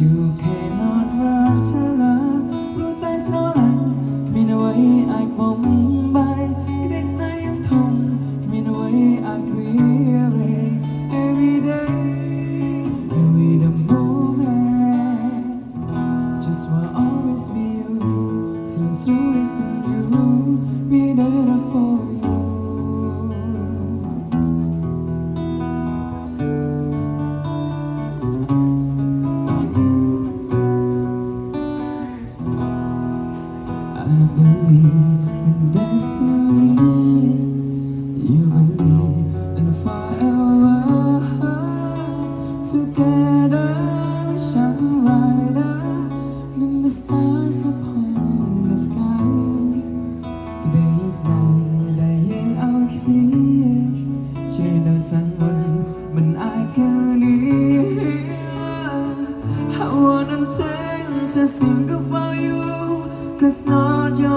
You cannot rush a loveรู้แต่สโลว์มีในไว้อาจบ่มใบก็ได้สนายยังทงมีในไว้อาจเรียเร every day every the moment just want always be you since you listen you be there for you I believe in destiny. You believe in forever. Together we shine brighter than the stars upon the sky. Days night đã yên áo kia, trời nơi sáng mình ai kêu đi. I wanna take just think about you. 'Cause not your